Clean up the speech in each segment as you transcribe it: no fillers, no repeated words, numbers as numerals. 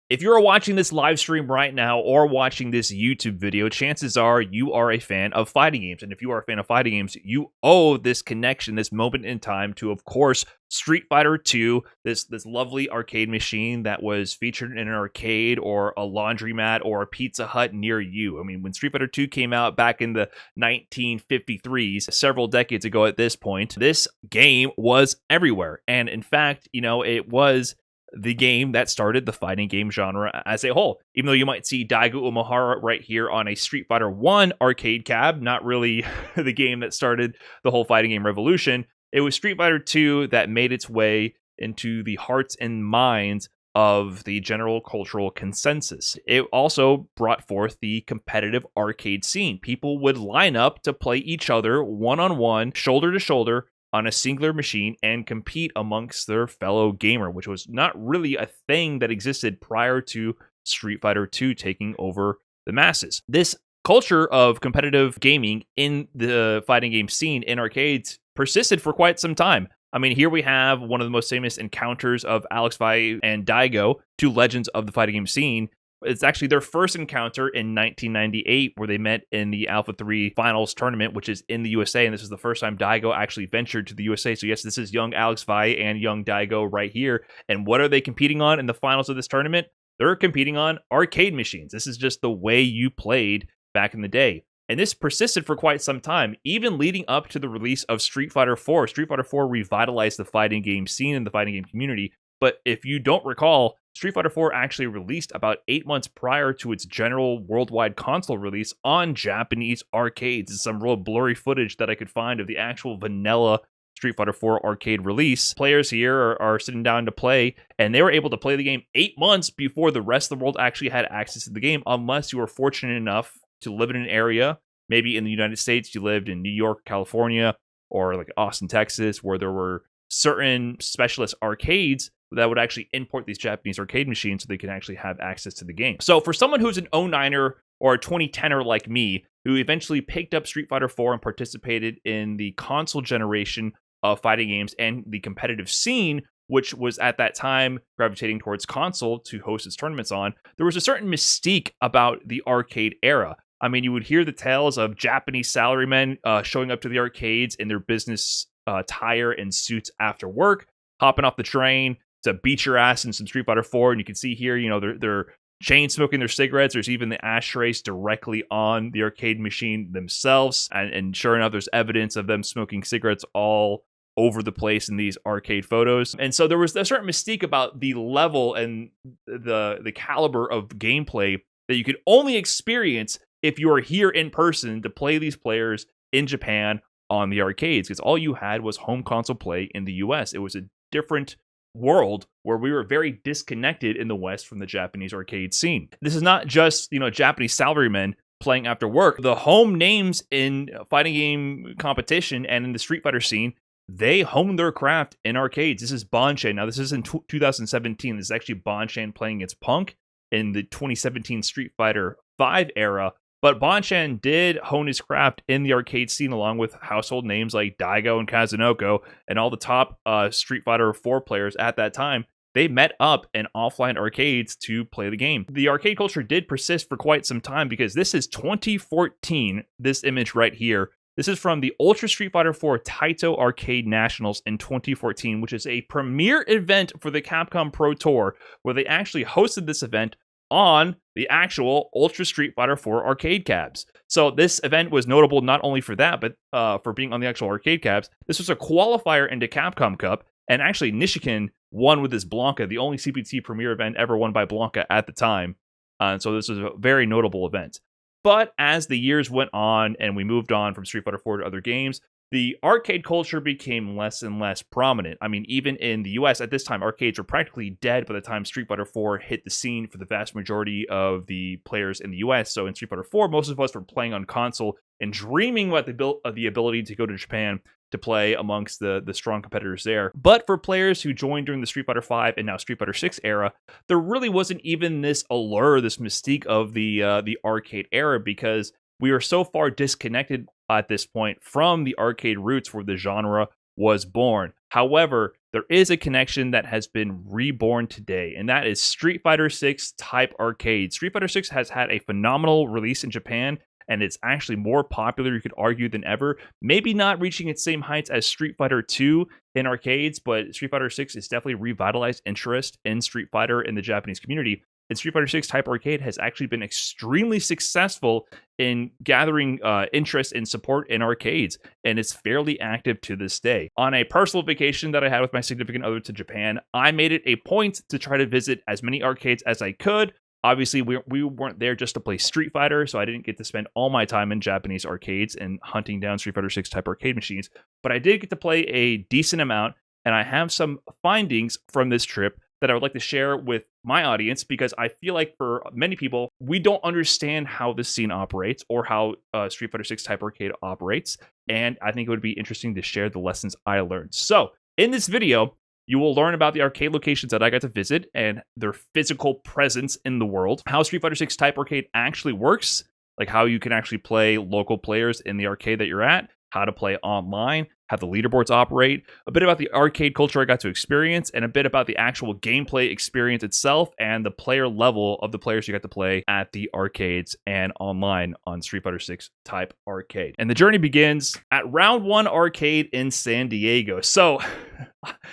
If you're watching this live stream right now or watching this YouTube video, chances are you are a fan of fighting games. And if you are a fan of fighting games, you owe this connection, this moment in time to, of course, Street Fighter 2, this lovely arcade machine that was featured in an arcade or a laundromat or a Pizza Hut near you. I mean, when Street Fighter 2 came out back in the 1953s, several decades ago at this point, this game was everywhere. And in fact, it was the game that started the fighting game genre as a whole. Even though you might see Daigo Umehara right here on a Street Fighter 1 arcade cab, not really the game that started the whole fighting game revolution, it was Street Fighter 2 that made its way into the hearts and minds of the general cultural consensus. It also brought forth the competitive arcade scene. People would line up to play each other one-on-one, shoulder to shoulder, on a singular machine and compete amongst their fellow gamer, which was not really a thing that existed prior to Street Fighter 2 taking over the masses. This culture of competitive gaming in the fighting game scene in arcades persisted for quite some time. I mean, here we have one of the most famous encounters of Alex Vai and Daigo, two legends of the fighting game scene. It's actually their first encounter in 1998 where they met in the Alpha 3 Finals tournament, which is in the USA, and this is the first time Daigo actually ventured to the USA. So yes, this is young Alex Vai and young Daigo right here. And what are they competing on in the finals of this tournament? They're competing on arcade machines. This is just the way you played back in the day. And this persisted for quite some time, even leading up to the release of Street Fighter 4. Street Fighter 4 revitalized the fighting game scene and the fighting game community. But if you don't recall, Street Fighter 4 actually released about 8 months prior to its general worldwide console release on Japanese arcades. It's some real blurry footage that I could find of the actual vanilla Street Fighter 4 arcade release. Players here are sitting down to play, and they were able to play the game 8 months before the rest of the world actually had access to the game, unless you were fortunate enough to live in an area. Maybe in the United States, you lived in New York, California, or like Austin, Texas, where there were certain specialist arcades that would actually import these Japanese arcade machines so they can actually have access to the game. So for someone who's an 09er or a 2010er like me, who eventually picked up Street Fighter 4 and participated in the console generation of fighting games and the competitive scene, which was at that time gravitating towards console to host its tournaments on, there was a certain mystique about the arcade era. I mean, you would hear the tales of Japanese salarymen showing up to the arcades in their business attire and suits after work, hopping off the train to beat your ass in some Street Fighter 4. And you can see here, they're chain smoking their cigarettes. There's even the ashtrays directly on the arcade machine themselves. And sure enough, there's evidence of them smoking cigarettes all over the place in these arcade photos. And so there was a certain mystique about the level and the caliber of gameplay that you could only experience if you are here in person to play these players in Japan on the arcades, because all you had was home console play in the US. It was a different world where we were very disconnected in the West from the Japanese arcade scene. This is not just, Japanese salarymen playing after work. The home names in fighting game competition and in the Street Fighter scene, they honed their craft in arcades. This is Bonchan. Now, this is in 2017. This is actually Bonchan playing against Punk in the 2017 Street Fighter 5 era. But Bonchan did hone his craft in the arcade scene along with household names like Daigo and Kazunoko and all the top Street Fighter 4 players at that time. They met up in offline arcades to play the game. The arcade culture did persist for quite some time because this is 2014, this image right here. This is from the Ultra Street Fighter 4 Taito Arcade Nationals in 2014, which is a premier event for the Capcom Pro Tour, where they actually hosted this event on the actual Ultra Street Fighter 4 arcade cabs. So this event was notable not only for that, but for being on the actual arcade cabs. This was a qualifier into Capcom Cup, and actually Nesica won with his Blanca, the only CPT premier event ever won by Blanca at the time. So this was a very notable event. But as the years went on and we moved on from Street Fighter 4 to other games, the arcade culture became less and less prominent. I mean, even in the US at this time, arcades were practically dead by the time Street Fighter 4 hit the scene for the vast majority of the players in the US. So in Street Fighter 4, most of us were playing on console and dreaming about the ability to go to Japan to play amongst the strong competitors there. But for players who joined during the Street Fighter 5 and now Street Fighter 6 era, there really wasn't even this allure, this mystique of the arcade era, because we were so far disconnected at this point from the arcade roots where the genre was born. However, there is a connection that has been reborn today, and that is Street Fighter 6 Type Arcade. Street Fighter 6 has had a phenomenal release in Japan, and it's actually more popular, you could argue, than ever. Maybe not reaching its same heights as Street Fighter 2 in arcades, but Street Fighter 6 has definitely revitalized interest in Street Fighter in the Japanese community. And Street Fighter 6 Type Arcade has actually been extremely successful in gathering interest and support in arcades, and it's fairly active to this day. On a personal vacation that I had with my significant other to Japan, I made it a point to try to visit as many arcades as I could. Obviously, we weren't there just to play Street Fighter, so I didn't get to spend all my time in Japanese arcades and hunting down Street Fighter 6 Type Arcade machines, but I did get to play a decent amount, and I have some findings from this trip that I would like to share with my audience, because I feel like for many people, we don't understand how this scene operates or how Street Fighter 6 Type Arcade operates, and I think it would be interesting to share the lessons I learned. So, in this video, you will learn about the arcade locations that I got to visit and their physical presence in the world, how Street Fighter 6 Type Arcade actually works, like how you can actually play local players in the arcade that you're at, how to play online, how the leaderboards operate, a bit about the arcade culture I got to experience, and a bit about the actual gameplay experience itself and the player level of the players you got to play at the arcades and online on Street Fighter 6 Type Arcade. And the journey begins at Round 1 Arcade in San Diego. So,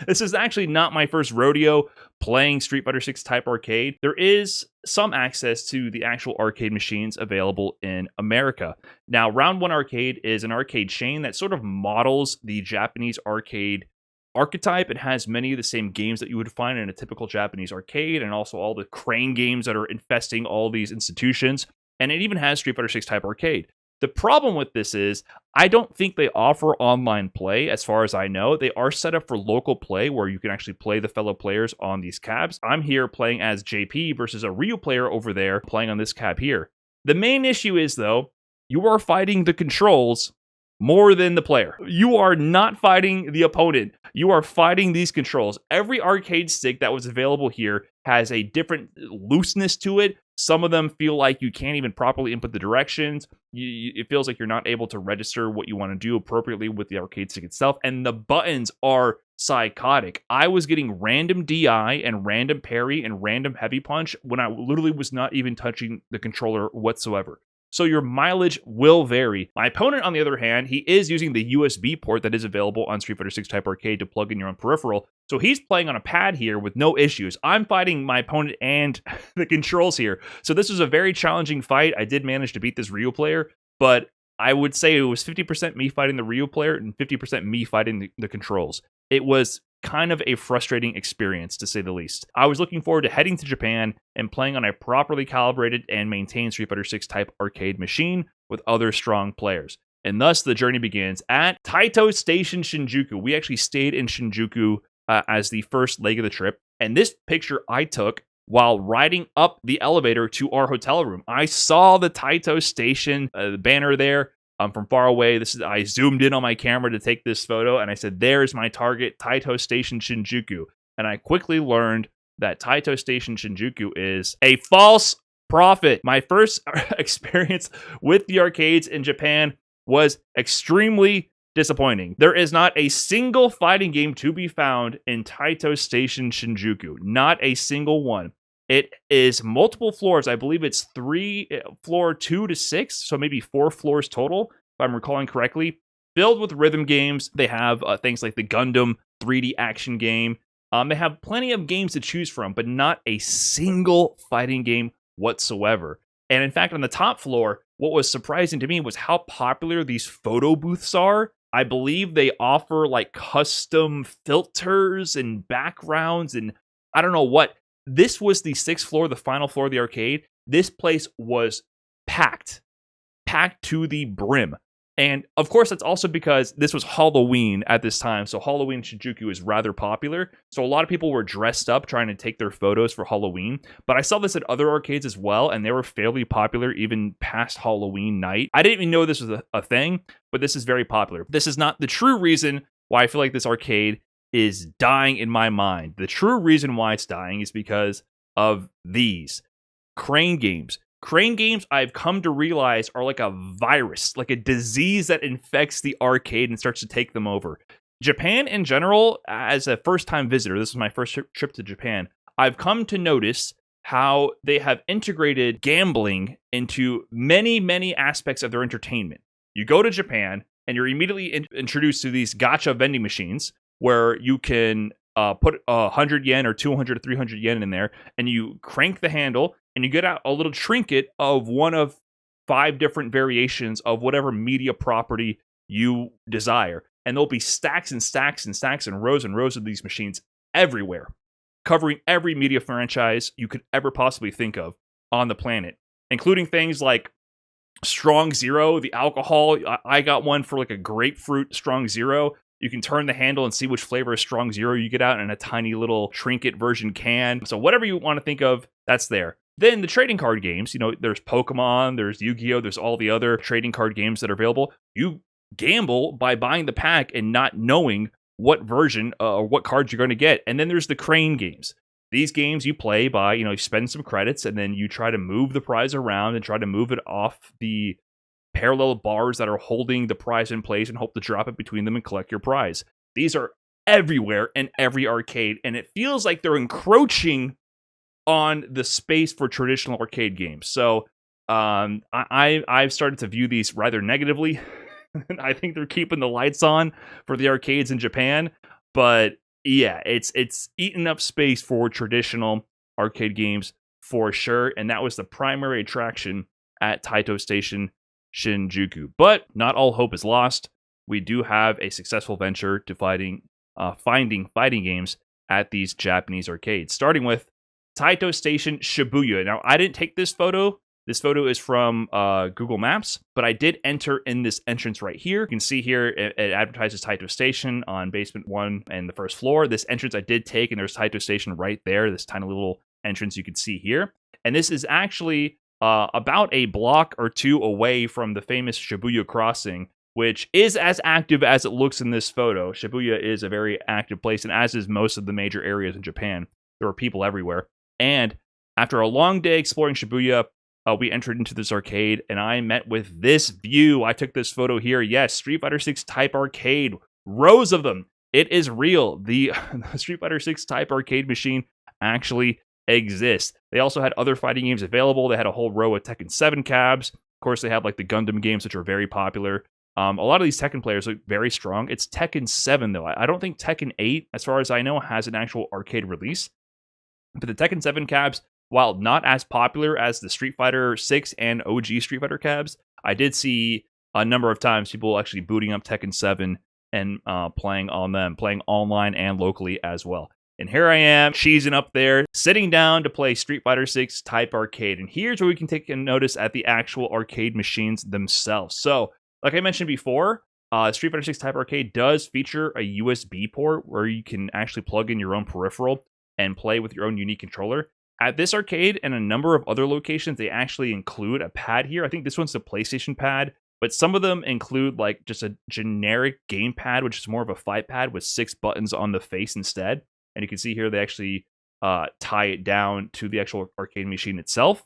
this is actually not my first rodeo playing Street Fighter 6 Type Arcade. There is some access to the actual arcade machines available in America. Now, Round 1 Arcade is an arcade chain that sort of models the Japanese arcade archetype. It has many of the same games that you would find in a typical Japanese arcade, and also all the crane games that are infesting all these institutions. And it even has Street Fighter 6 Type Arcade. The problem with this is, I don't think they offer online play, as far as I know. They are set up for local play, where you can actually play the fellow players on these cabs. I'm here playing as JP versus a Ryu player over there playing on this cab here. The main issue is, though, you are fighting the controls more than the player. You are not fighting the opponent. You are fighting these controls. Every arcade stick that was available here has a different looseness to it. Some of them feel like you can't even properly input the directions. It feels like you're not able to register what you want to do appropriately with the arcade stick itself. And the buttons are psychotic. I was getting random DI and random parry and random heavy punch when I literally was not even touching the controller whatsoever. So your mileage will vary. My opponent, on the other hand, he is using the USB port that is available on Street Fighter 6 Type Arcade to plug in your own peripheral. So he's playing on a pad here with no issues. I'm fighting my opponent and the controls here. So this was a very challenging fight. I did manage to beat this Ryu player, but I would say it was 50% me fighting the Ryu player and 50% me fighting the controls. It was kind of a frustrating experience, to say the least. I was looking forward to heading to Japan and playing on a properly calibrated and maintained Street Fighter 6 Type Arcade machine with other strong players. And thus, the journey begins at Taito Station, Shinjuku. We actually stayed in Shinjuku as the first leg of the trip. And this picture I took while riding up the elevator to our hotel room. I saw the Taito Station, the banner there. From far away. I zoomed in on my camera to take this photo, and I said, there's my target, Taito Station Shinjuku. And I quickly learned that Taito Station Shinjuku is a false prophet. My first experience with the arcades in Japan was extremely disappointing. There is not a single fighting game to be found in Taito Station Shinjuku. Not a single one. It is multiple floors. I believe it's floor 2 to 6, so maybe 4 floors total, if I'm recalling correctly, filled with rhythm games. They have things like the Gundam 3D action game. They have plenty of games to choose from, but not a single fighting game whatsoever. And in fact, on the top floor, what was surprising to me was how popular these photo booths are. I believe they offer like custom filters and backgrounds and I don't know what. This was the 6th floor, the final floor of the arcade. This place was packed to the brim. And of course, that's also because this was Halloween at this time. So Halloween in Shinjuku is rather popular. So a lot of people were dressed up trying to take their photos for Halloween. But I saw this at other arcades as well, and they were fairly popular even past Halloween night. I didn't even know this was a thing, but this is very popular. This is not the true reason why I feel like this arcade is dying in my mind. The true reason why it's dying is because of these crane games. Crane games, I've come to realize, are like a virus, like a disease that infects the arcade and starts to take them over. Japan in general, as a first-time visitor, this is my first trip to Japan, I've come to notice how they have integrated gambling into many, many aspects of their entertainment. You go to Japan, and you're immediately introduced to these gacha vending machines where you can put 100 yen or 200 or 300 yen in there, and you crank the handle, and you get out a little trinket of one of 5 different variations of whatever media property you desire. And there'll be stacks and stacks and stacks and rows of these machines everywhere, covering every media franchise you could ever possibly think of on the planet, including things like Strong Zero, the alcohol. I got one for like a grapefruit Strong Zero. You can turn the handle and see which flavor of Strong Zero you get out in a tiny little trinket version can. So whatever you want to think of, that's there. Then the trading card games, there's Pokemon, there's Yu-Gi-Oh!, there's all the other trading card games that are available. You gamble by buying the pack and not knowing what version or what cards you're going to get. And then there's the crane games. These games you play by, you spend some credits and then you try to move the prize around and try to move it off the parallel bars that are holding the prize in place and hope to drop it between them and collect your prize. These are everywhere in every arcade, and it feels like they're encroaching on the space for traditional arcade games. So I've started to view these rather negatively. I think they're keeping the lights on for the arcades in Japan, but yeah, it's eaten up space for traditional arcade games for sure, and that was the primary attraction at Taito Station Shinjuku. But not all hope is lost. We do have a successful venture to finding fighting games at these Japanese arcades, starting with Taito Station Shibuya. Now, I didn't take this photo. This photo is from Google Maps, but I did enter in this entrance right here. You can see here it advertises Taito Station on basement 1 and the first floor. This entrance I did take, and there's Taito Station right there, this tiny little entrance you can see here. And this is actually about a block or 2 away from the famous Shibuya crossing, which is as active as it looks in this photo. Shibuya is a very active place, and as is most of the major areas in Japan. There are people everywhere. And after a long day exploring Shibuya, we entered into this arcade, and I met with this view. I took this photo here. Yes, Street Fighter 6 Type Arcade. Rows of them. It is real. The Street Fighter 6 Type Arcade machine actually exists. They also had other fighting games available. They had a whole row of Tekken 7 cabs. Of course, they have like the Gundam games, which are very popular. A lot of these Tekken players are very strong. It's Tekken 7, though. I don't think Tekken 8, as far as I know, has an actual arcade release. But the Tekken 7 cabs, while not as popular as the Street Fighter 6 and OG Street Fighter cabs, I did see a number of times people actually booting up Tekken 7 and playing on them, playing online and locally as well. And here I am, cheesing up there, sitting down to play Street Fighter 6 Type Arcade. And here's where we can take a notice at the actual arcade machines themselves. So, like I mentioned before, Street Fighter 6 Type Arcade does feature a USB port where you can actually plug in your own peripheral and play with your own unique controller. At this arcade and a number of other locations, they actually include a pad here. I think this one's the PlayStation pad, but some of them include like just a generic game pad, which is more of a fight pad with 6 buttons on the face instead. And you can see here they actually tie it down to the actual arcade machine itself.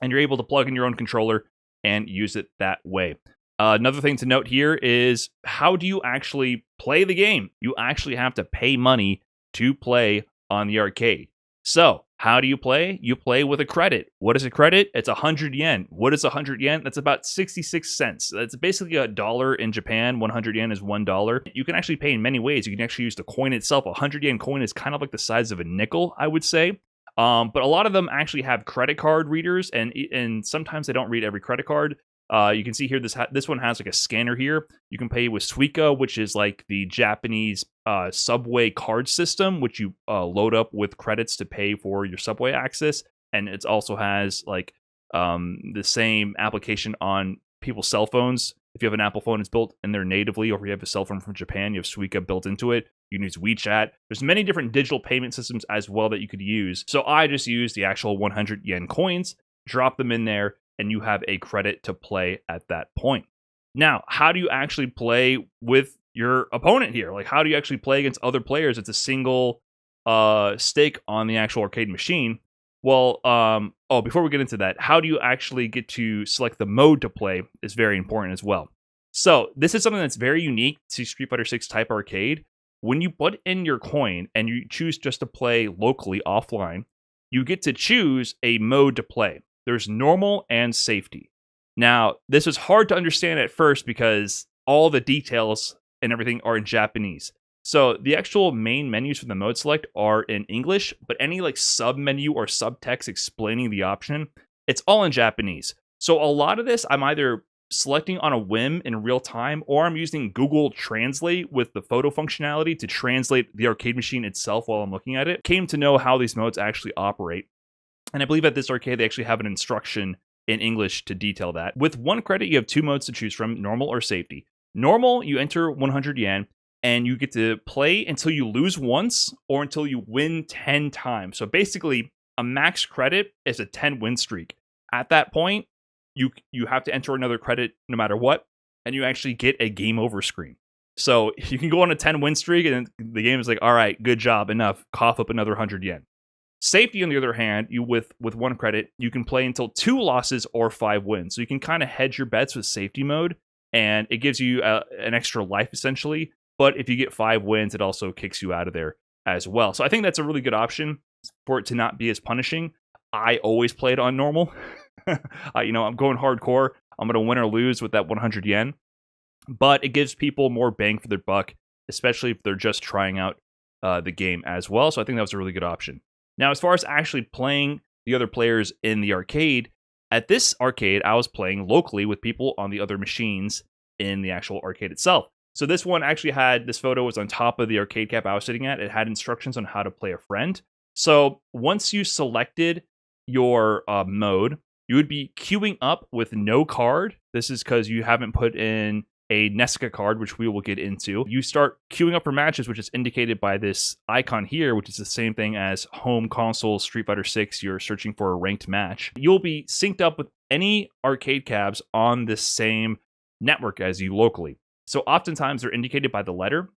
And you're able to plug in your own controller and use it that way. Another thing to note here is, how do you actually play the game? You actually have to pay money to play on the arcade. So, how do you play? You play with a credit. What is a credit? It's 100 yen. What is 100 yen? That's about 66 cents. That's basically $1 in Japan. 100 yen is $1. You can actually pay in many ways. You can actually use the coin itself. A 100 yen coin is kind of like the size of a nickel, I would say. But a lot of them actually have credit card readers, and sometimes they don't read every credit card. You can see here, this one has like a scanner here. You can pay with Suica, which is like the Japanese subway card system, which you load up with credits to pay for your subway access. And it also has like the same application on people's cell phones. If you have an Apple phone, it's built in there natively, or if you have a cell phone from Japan, you have Suica built into it. You can use WeChat. There's many different digital payment systems as well that you could use. So I just used the actual 100 yen coins, drop them in there, and you have a credit to play at that point. Now, how do you actually play with your opponent here? Like, how do you actually play against other players? It's a single stake on the actual arcade machine. Well, before we get into that, how do you actually get to select the mode to play is very important as well. So this is something that's very unique to Street Fighter 6 Type Arcade. When you put in your coin and you choose just to play locally offline, you get to choose a mode to play. There's normal and safety. Now, this was hard to understand at first because all the details and everything are in Japanese. So the actual main menus for the mode select are in English, but any like sub menu or subtext explaining the option, it's all in Japanese. So a lot of this I'm either selecting on a whim in real time, or I'm using Google Translate with the photo functionality to translate the arcade machine itself while I'm looking at it. Came to know how these modes actually operate. And I believe at this arcade, they actually have an instruction in English to detail that. With 1 credit, you have 2 modes to choose from, normal or safety. Normal, you enter 100 yen, and you get to play until you lose once or until you win 10 times. So basically, a max credit is a 10 win streak. At that point, you have to enter another credit no matter what, and you actually get a game over screen. So you can go on a 10 win streak, and the game is like, all right, good job, enough, cough up another 100 yen. Safety, on the other hand, you with 1 credit, you can play until 2 losses or 5 wins. So you can kind of hedge your bets with safety mode, and it gives you an extra life, essentially. But if you get 5 wins, it also kicks you out of there as well. So I think that's a really good option for it to not be as punishing. I always played on normal. I'm going hardcore. I'm going to win or lose with that 100 yen. But it gives people more bang for their buck, especially if they're just trying out the game as well. So I think that was a really good option. Now, as far as actually playing the other players in the arcade, at this arcade, I was playing locally with people on the other machines in the actual arcade itself. So this one actually had, this photo was on top of the arcade cap I was sitting at. It had instructions on how to play a friend. So once you selected your mode, you would be queuing up with no card. This is because you haven't put in a Nesica card, which we will get into. You start queuing up for matches, which is indicated by this icon here, which is the same thing as home console Street Fighter 6. You're searching for a ranked match. You'll be synced up with any arcade cabs on the same network as you locally. So oftentimes they're indicated by the letter.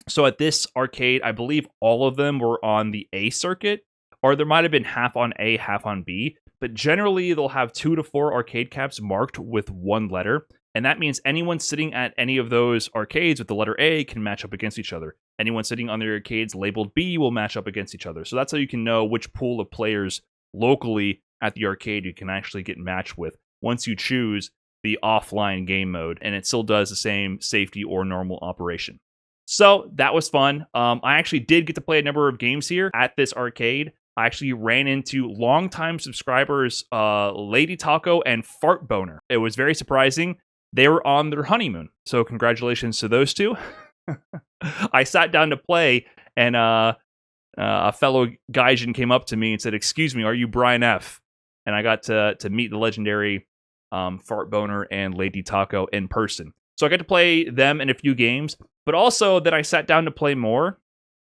So at this arcade, I believe all of them were on the A circuit, or there might have been half on A, half on B. But generally, they'll have 2 to 4 arcade cabs marked with 1 letter. And that means anyone sitting at any of those arcades with the letter A can match up against each other. Anyone sitting on the arcades labeled B will match up against each other. So that's how you can know which pool of players locally at the arcade you can actually get matched with once you choose the offline game mode. And it still does the same safety or normal operation. So that was fun. I actually did get to play a number of games here at this arcade. I actually ran into longtime subscribers, Lady Taco and Fart Boner. It was very surprising. They were on their honeymoon. So congratulations to those two. I sat down to play, and a fellow Gaijin came up to me and said, "Excuse me, are you Brian F?" And I got to meet the legendary Fart Boner and Lady Taco in person. So I got to play them in a few games, but also that I sat down to play more,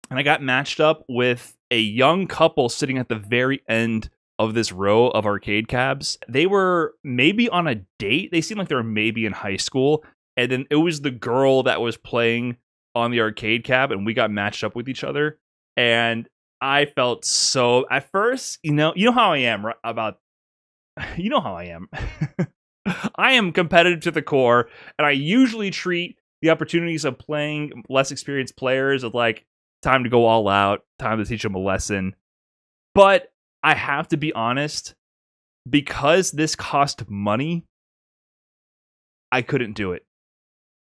and I got matched up with a young couple sitting at the very end of this row of arcade cabs. They were maybe on a date. They seemed like they were maybe in high school. And then it was the girl that was playing on the arcade cab, and we got matched up with each other. And I felt so, at first, you know how I am about, you know how I am. I am competitive to the core, and I usually treat the opportunities of playing less experienced players as like, time to go all out, time to teach them a lesson. But I have to be honest, because this cost money, I couldn't do it.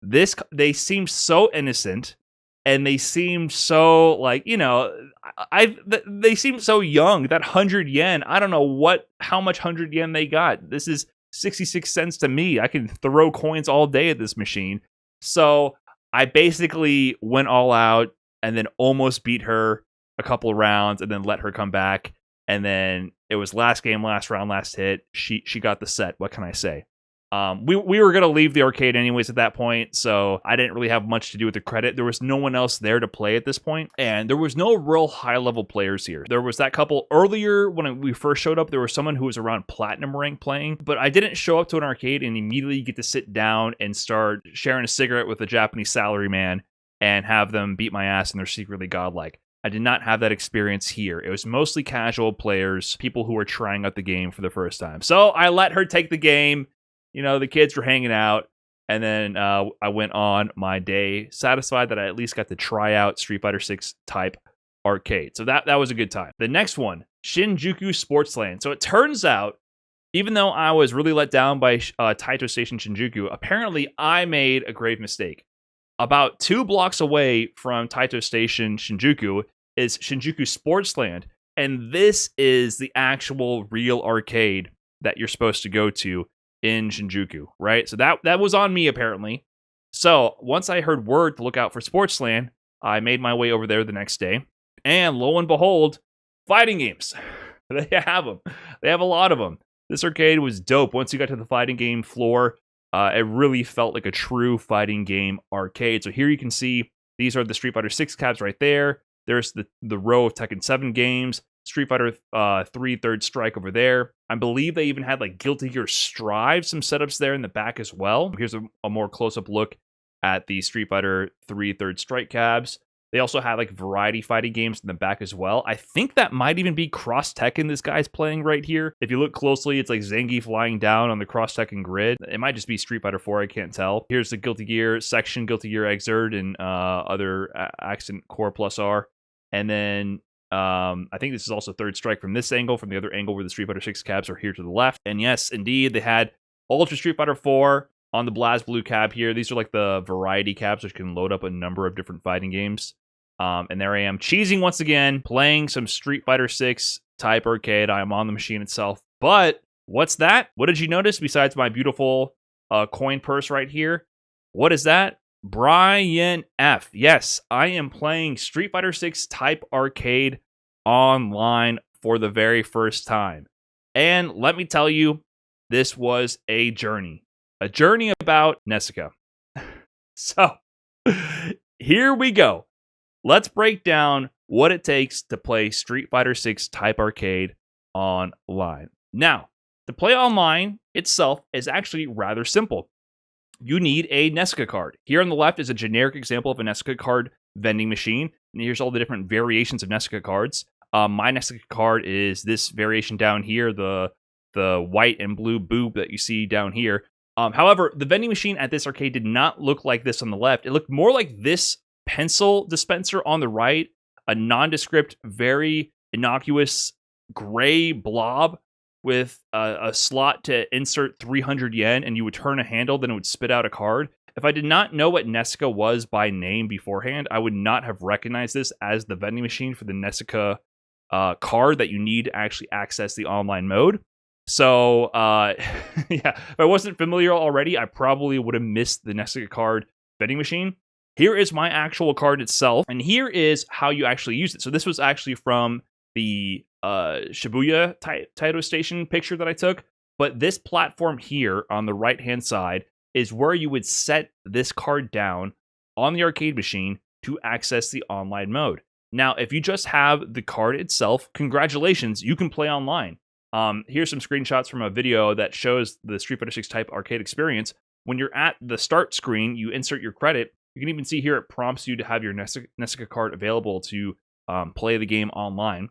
They seemed so innocent, and they seemed so like, they seemed so young. That 100 yen, I don't know how much 100 yen they got. This is 66 cents to me. I can throw coins all day at this machine. So I basically went all out and then almost beat her a couple of rounds and then let her come back. And then it was last game, last round, last hit. She got the set. What can I say? We were going to leave the arcade anyways at that point, so I didn't really have much to do with the credit. There was no one else there to play at this point, and there was no real high-level players here. There was that couple earlier when we first showed up. There was someone who was around Platinum rank playing, but I didn't show up to an arcade and immediately get to sit down and start sharing a cigarette with a Japanese salaryman and have them beat my ass and they're secretly godlike. I did not have that experience here. It was mostly casual players, people who were trying out the game for the first time. So I let her take the game. The kids were hanging out, And then I went on my day satisfied that I at least got to try out Street Fighter 6 type arcade. So that was a good time. The next one, Shinjuku Sportsland. So it turns out, even though I was really let down by Taito Station Shinjuku, apparently I made a grave mistake. About 2 blocks away from Taito Station Shinjuku is Shinjuku Sportsland, and this is the actual real arcade that you're supposed to go to in Shinjuku, right? So that was on me, apparently. So once I heard word to look out for Sportsland, I made my way over there the next day, and lo and behold, fighting games. They have them. They have a lot of them. This arcade was dope. Once you got to the fighting game floor, it really felt like a true fighting game arcade. So here you can see these are the Street Fighter 6 cabs right there. There's the row of Tekken 7 games. Street Fighter 3 Third Strike over there. I believe they even had like Guilty Gear Strive, some setups there in the back as well. Here's a more close-up look at the Street Fighter 3 Third Strike cabs. They also have like variety fighting games in the back as well. I think that might even be Cross Tekken this guy's playing right here. If you look closely, it's like Zangief flying down on the Cross Tekken grid. It might just be Street Fighter 4, I can't tell. Here's the Guilty Gear section, Guilty Gear Xrd, and other Accent Core Plus R. And then I think this is also Third Strike from this angle, from the other angle where the Street Fighter 6 cabs are here to the left. And yes, indeed, they had Ultra Street Fighter 4 on the BlazBlue cab here. These are like the variety cabs, which can load up a number of different fighting games. And there I am, cheesing once again, playing some Street Fighter 6 type arcade. I am on the machine itself. But what's that? What did you notice besides my beautiful coin purse right here? What is that? Brian F. Yes, I am playing Street Fighter 6 type arcade online for the very first time. And let me tell you, this was a journey. A journey about Nesica. So, here we go. Let's break down what it takes to play Street Fighter 6 type arcade online. Now, to play online itself is actually rather simple. You need a Nesica card. Here on the left is a generic example of a Nesica card vending machine. And here's all the different variations of Nesica cards. My Nesica card is this variation down here, the white and blue boob that you see down here. However, the vending machine at this arcade did not look like this on the left. It looked more like this pencil dispenser on the right, a nondescript, very innocuous gray blob with a slot to insert 300 yen, and you would turn a handle, then it would spit out a card. If I did not know what Nesica was by name beforehand, I would not have recognized this as the vending machine for the Nesica card that you need to actually access the online mode. So, yeah, if I wasn't familiar already, I probably would have missed the Nesica card vending machine. Here is my actual card itself, and here is how you actually use it. So this was actually from the Shibuya Taito Station picture that I took, but this platform here on the right-hand side is where you would set this card down on the arcade machine to access the online mode. Now, if you just have the card itself, congratulations, you can play online. Here's some screenshots from a video that shows the Street Fighter 6 type arcade experience. When you're at the start screen, you insert your credit. You can even see here it prompts you to have your Nesica card available to play the game online.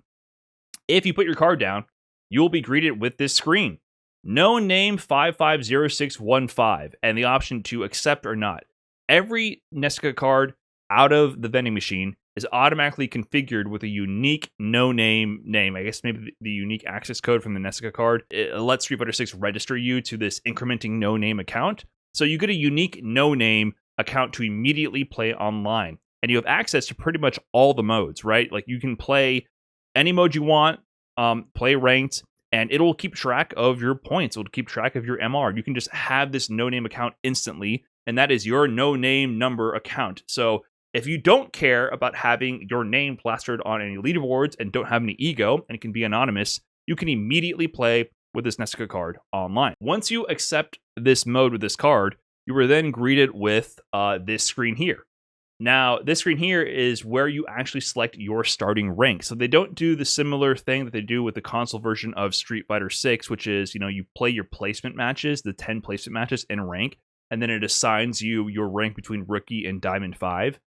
If you put your card down, you will be greeted with this screen. No name 550615 and the option to accept or not. Every Nesica card out of the vending machine is automatically configured with a unique no-name name. I guess maybe the unique access code from the Nesica card. It lets Street Fighter 6 register you to this incrementing no-name account. So you get a unique no-name account to immediately play online. And you have access to pretty much all the modes, right? Like you can play any mode you want, play ranked, and it'll keep track of your points. It'll keep track of your MR. You can just have this no-name account instantly, and that is your no-name number account. So if you don't care about having your name plastered on any leaderboards and don't have any ego and can be anonymous, you can immediately play with this Nesica card online. Once you accept this mode with this card, you are then greeted with this screen here. Now, this screen here is where you actually select your starting rank. So they don't do the similar thing that they do with the console version of Street Fighter 6, which is, you play your placement matches, the 10 placement matches in rank, and then it assigns you your rank between Rookie and Diamond 5.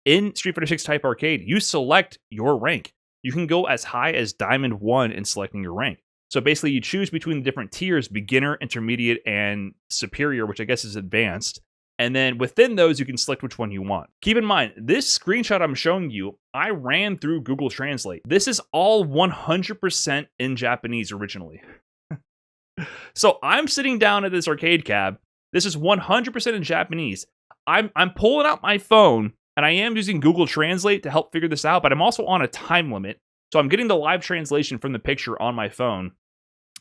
In Street Fighter 6 Type Arcade, you select your rank. You can go as high as Diamond 1 in selecting your rank. So basically, you choose between the different tiers, beginner, intermediate, and superior, which I guess is advanced. And then within those, you can select which one you want. Keep in mind, this screenshot I'm showing you, I ran through Google Translate. This is all 100% in Japanese originally. So I'm sitting down at this arcade cab. This is 100% in Japanese. I'm pulling out my phone, and I am using Google Translate to help figure this out, but I'm also on a time limit. So I'm getting the live translation from the picture on my phone.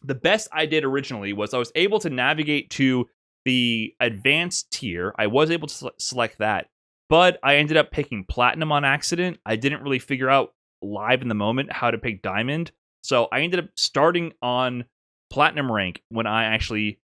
The best I did originally was I was able to navigate to the advanced tier. I was able to select that, but I ended up picking platinum on accident. I didn't really figure out live in the moment how to pick diamond. So I ended up starting on platinum rank when I actually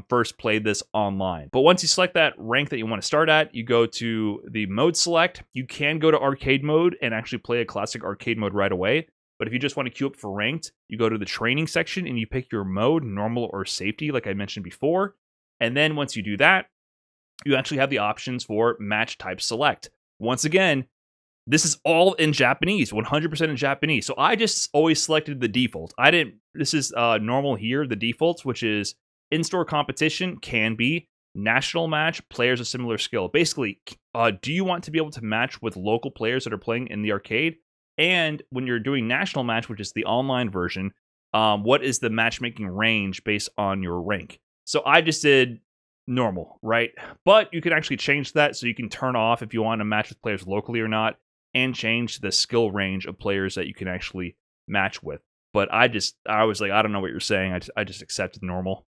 first played this online. But once you select that rank that you want to start at, you go to the mode select. You can go to arcade mode and actually play a classic arcade mode right away. But if you just want to queue up for ranked, you go to the training section and you pick your mode, normal or safety, like I mentioned before. And then once you do that, you actually have the options for match type select. Once again, this is all in Japanese, 100% in Japanese. So I just always selected the default. This is normal here, the defaults, which is in-store competition, can be, national match, players of similar skill. Basically, do you want to be able to match with local players that are playing in the arcade? And when you're doing national match, which is the online version, what is the matchmaking range based on your rank? So I just did normal, right? But you can actually change that, so you can turn off if you want to match with players locally or not, and change the skill range of players that you can actually match with. But I was like, I don't know what you're saying. I just accepted normal.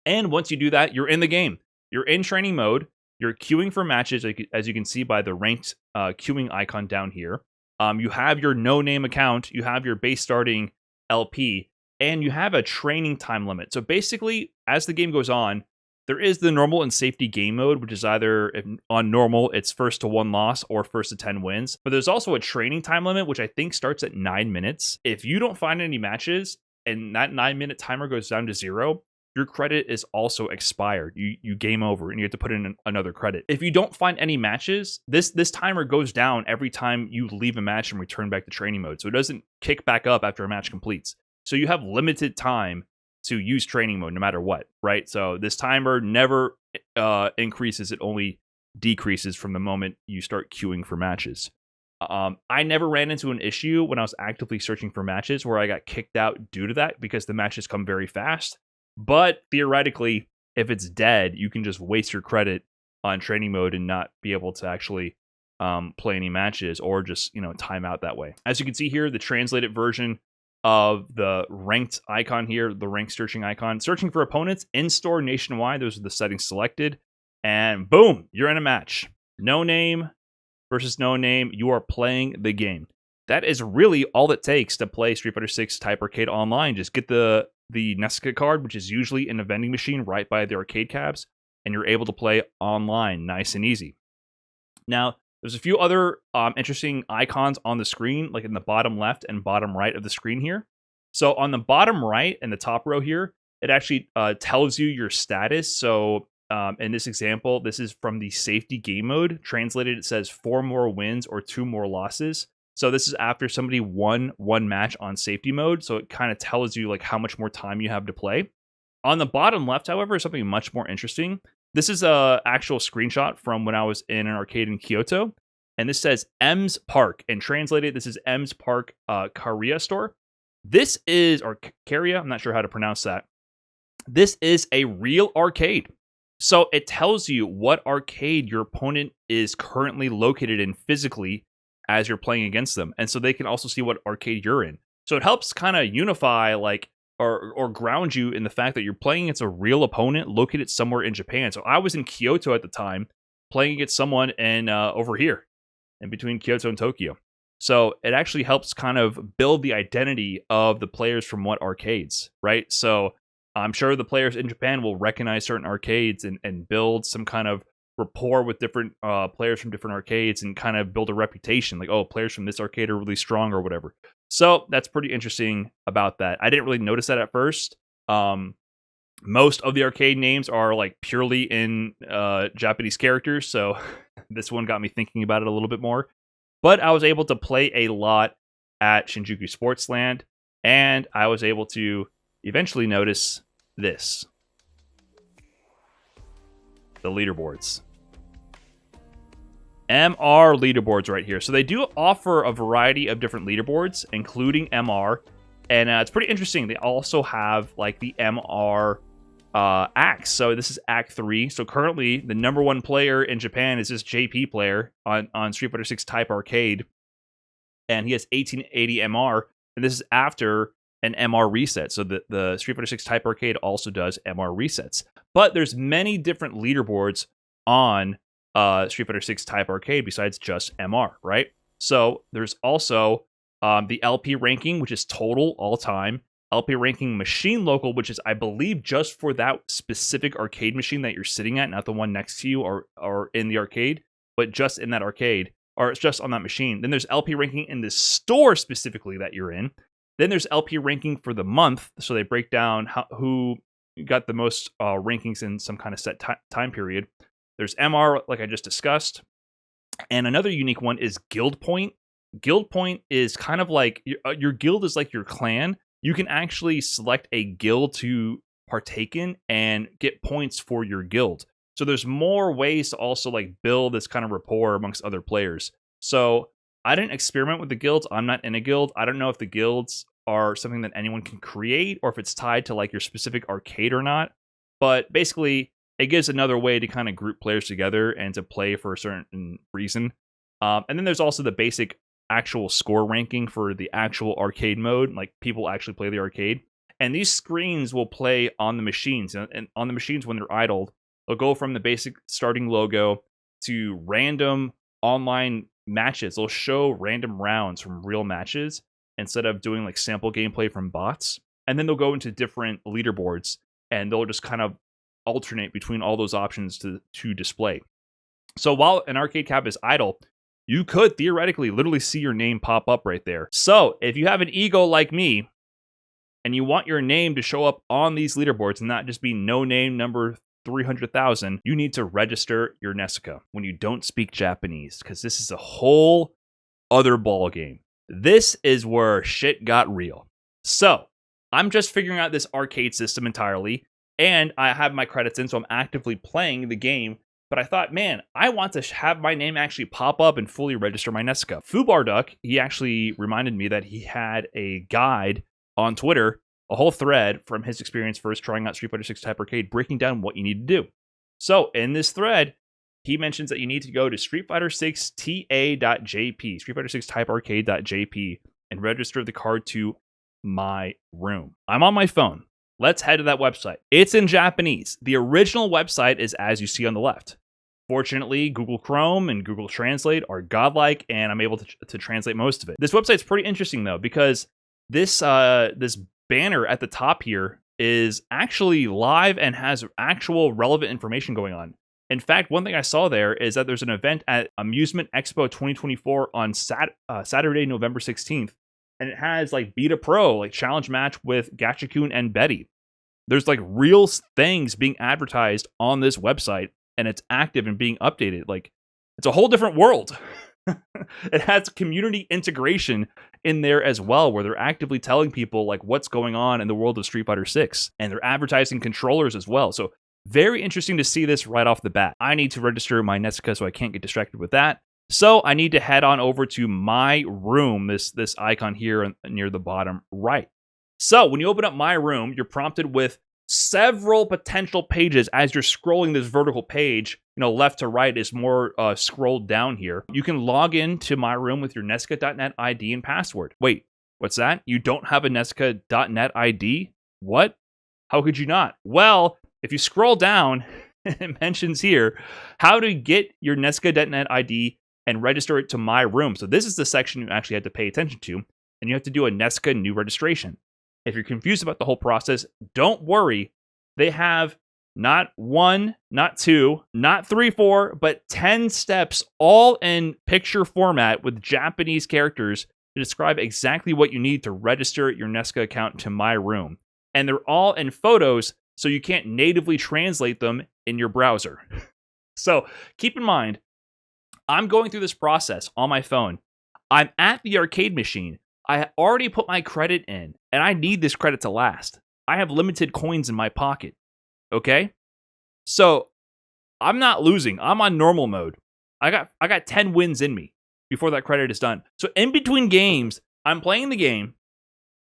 And once you do that, you're in the game. You're in training mode. You're queuing for matches, as you can see by the ranked queuing icon down here. You have your no-name account. You have your base starting LP. And you have a training time limit. So basically, as the game goes on, there is the normal and safety game mode, which is either on normal, it's first to 1 loss or first to 10 wins. But there's also a training time limit, which I think starts at 9 minutes. If you don't find any matches and that 9-minute timer goes down to 0, your credit is also expired. You game over and you have to put in another credit. If you don't find any matches, this timer goes down every time you leave a match and return back to training mode. So it doesn't kick back up after a match completes. So you have limited time to use training mode no matter what, right? So this timer never increases. It only decreases from the moment you start queuing for matches. I never ran into an issue when I was actively searching for matches where I got kicked out due to that, because the matches come very fast. But theoretically, if it's dead, you can just waste your credit on training mode and not be able to actually play any matches, or just, time out that way. As you can see here, the translated version of the ranked icon here, the ranked searching icon, searching for opponents in-store nationwide. Those are the settings selected. And boom, you're in a match. No name versus no name. You are playing the game. That is really all it takes to play Street Fighter 6 Type Arcade online. Just get the Nesica card, which is usually in a vending machine right by the arcade cabs, and you're able to play online nice and easy. Now, there's a few other interesting icons on the screen, like in the bottom left and bottom right of the screen here. So on the bottom right and the top row here, it actually tells you your status. So in this example, this is from the safety game mode. Translated, it says 4 more wins or 2 more losses. So this is after somebody won 1 match on safety mode. So it kind of tells you like how much more time you have to play. On the bottom left, however, is something much more interesting. This is a actual screenshot from when I was in an arcade in Kyoto. And this says M's Park. And translated, this is M's Park Korea store. This is, or Korea, I'm not sure how to pronounce that. This is a real arcade. So it tells you what arcade your opponent is currently located in physically as you're playing against them. And so they can also see what arcade you're in. So it helps kind of unify, like, or ground you in the fact that you're playing against a real opponent located somewhere in Japan. So I was in Kyoto at the time, playing against someone in over here, in between Kyoto and Tokyo. So it actually helps kind of build the identity of the players from what arcades, right? So I'm sure the players in Japan will recognize certain arcades and build some kind of rapport with different players from different arcades, and kind of build a reputation, like, oh, players from this arcade are really strong or whatever. So that's pretty interesting about that. I didn't really notice that at first. Most of the arcade names are like purely in Japanese characters, so this one got me thinking about it a little bit more. But I was able to play a lot at Shinjuku Sportsland, and I was able to eventually notice this. the leaderboards. MR leaderboards right here. So they do offer a variety of different leaderboards, including MR. And it's pretty interesting. They also have like the MR acts. So this is Act 3. So currently the number one player in Japan is this JP player on Street Fighter 6 Type Arcade. And he has 1880 MR. And this is after an MR reset. So the Street Fighter 6 Type Arcade also does MR resets. But there's many different leaderboards on Street Fighter 6 Type Arcade besides just MR, right? So there's also the LP ranking, which is total all time. LP ranking machine local, which is, I believe, just for that specific arcade machine that you're sitting at, not the one next to you or in the arcade, but just in that arcade, or it's just on that machine. Then there's LP ranking in the store specifically that you're in. Then there's LP ranking for the month, so they break down who got the most rankings in some kind of set time period. There's MR, like I just discussed. And another unique one is Guild Point. Guild Point is kind of like, your guild is like your clan. You can actually select a guild to partake in and get points for your guild. So there's more ways to also like build this kind of rapport amongst other players. So I didn't experiment with the guilds. I'm not in a guild. I don't know if the guilds are something that anyone can create or if it's tied to like your specific arcade or not. But basically, it gives another way to kind of group players together and to play for a certain reason. And then there's also the basic actual score ranking for the actual arcade mode, like people actually play the arcade. And these screens will play on the machines. And on the machines when they're idled, they'll go from the basic starting logo to random online matches. They'll show random rounds from real matches instead of doing like sample gameplay from bots. And then they'll go into different leaderboards and they'll just kind of alternate between all those options to display. So while an arcade cab is idle, you could theoretically literally see your name pop up right there. So if you have an ego like me and you want your name to show up on these leaderboards and not just be no name number 300,000, you need to register your Nesica when you don't speak Japanese, because this is a whole other ball game. This is where shit got real. So I'm just figuring out this arcade system entirely, and I have my credits in, so I'm actively playing the game. But I thought, man, I want to have my name actually pop up and fully register my Nesica. Fubarduck, he actually reminded me that he had a guide on Twitter, a whole thread from his experience first trying out Street Fighter 6 Type Arcade, breaking down what you need to do. So in this thread, he mentions that you need to go to streetfighter6ta.jp, streetfighter6typearcade.jp, and register the card to My Room. I'm on my phone. Let's head to that website. It's in Japanese. The original website is as you see on the left. Fortunately, Google Chrome and Google Translate are godlike, and I'm able to translate most of it. This website's pretty interesting, though, because this banner at the top here is actually live and has actual relevant information going on. In fact, one thing I saw there is that there's an event at Amusement Expo 2024 on Saturday, November 16th. And it has like Beat a Pro, like challenge match with Gachikun and Betty. There's like real things being advertised on this website, and it's active and being updated. Like, it's a whole different world. It has community integration in there as well, where they're actively telling people like what's going on in the world of Street Fighter 6, and they're advertising controllers as well. So very interesting to see this right off the bat. I need to register my Nesica, so I can't get distracted with that. So I need to head on over to My Room, this icon here near the bottom right. So when you open up My Room, you're prompted with several potential pages as you're scrolling this vertical page. You know, left to right is more scrolled down here. You can log in to My Room with your Nesica.net ID and password. Wait, what's that? You don't have a Nesica.net ID? What? How could you not? Well, if you scroll down, it mentions here how to get your Nesica.net ID and register it to My Room. So this is the section you actually had to pay attention to, and you have to do a Nesica new registration. If you're confused about the whole process, don't worry. They have not one, not two, not three, four, but 10 steps, all in picture format with Japanese characters to describe exactly what you need to register your Nesica account to My Room. And they're all in photos, so you can't natively translate them in your browser. So keep in mind, I'm going through this process on my phone. I'm at the arcade machine. I already put my credit in, and I need this credit to last. I have limited coins in my pocket. Okay? So I'm not losing. I'm on normal mode. I got 10 wins in me before that credit is done. So in between games, I'm playing the game.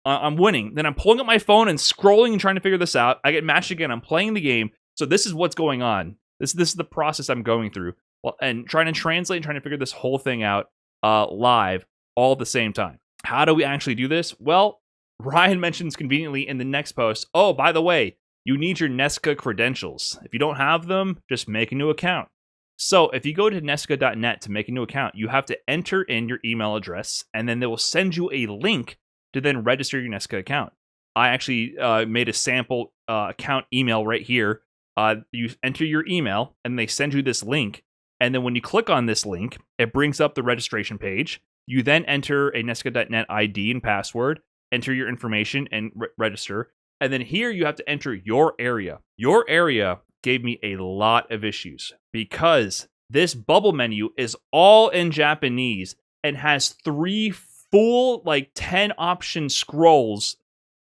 I'm winning. Then I'm pulling up my phone and scrolling and trying to figure this out. I get matched again. I'm playing the game. So this is what's going on. This is the process I'm going through. Well, and trying to translate and trying to figure this whole thing out live all at the same time. How do we actually do this? Well, Ryan mentions conveniently in the next post, oh, by the way, you need your Nesica credentials. If you don't have them, just make a new account. So if you go to nesica.net to make a new account, you have to enter in your email address, and then they will send you a link to then register your Nesica account. I actually made a sample account email right here. You enter your email, and they send you this link. And then when you click on this link, it brings up the registration page. You then enter a nesica.net ID and password, enter your information, and register. And then here you have to enter your area. Your area gave me a lot of issues because this bubble menu is all in Japanese and has 3 full 10 option scrolls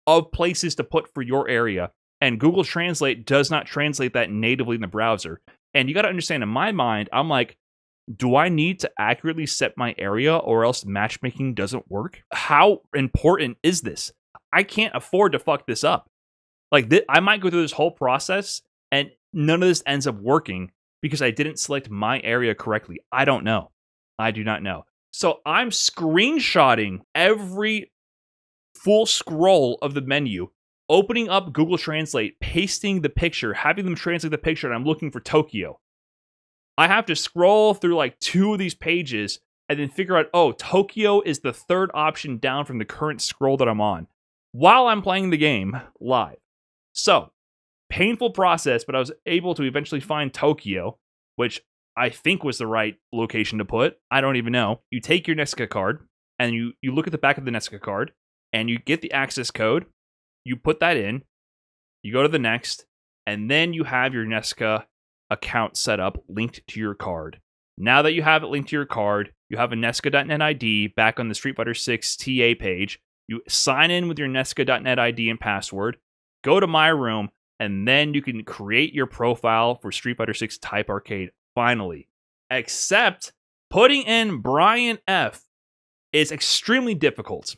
of places to put for your area. And Google Translate does not translate that natively in the browser. And you got to understand, in my mind, I'm like, do I need to accurately set my area or else matchmaking doesn't work? How important is this? I can't afford to fuck this up. I might go through this whole process and none of this ends up working because I didn't select my area correctly. I don't know. I do not know. So I'm screenshotting every full scroll of the menu, opening up Google Translate, pasting the picture, having them translate the picture, and I'm looking for Tokyo. I have to scroll through 2 of these pages and then figure out, oh, Tokyo is the 3rd option down from the current scroll that I'm on while I'm playing the game live. So, painful process, but I was able to eventually find Tokyo, which I think was the right location to put. I don't even know. You take your Nesica card, and you look at the back of the Nesica card, and you get the access code. You put that in. You go to the next, and then you have your Nesica account set up, linked to your card. Now that you have it linked to your card, you have a Nesica.net ID back on the Street Fighter 6 TA page. You sign in with your Nesica.net ID and password, go to My Room, and then you can create your profile for Street Fighter 6 Type Arcade finally. Except putting in Brian F is extremely difficult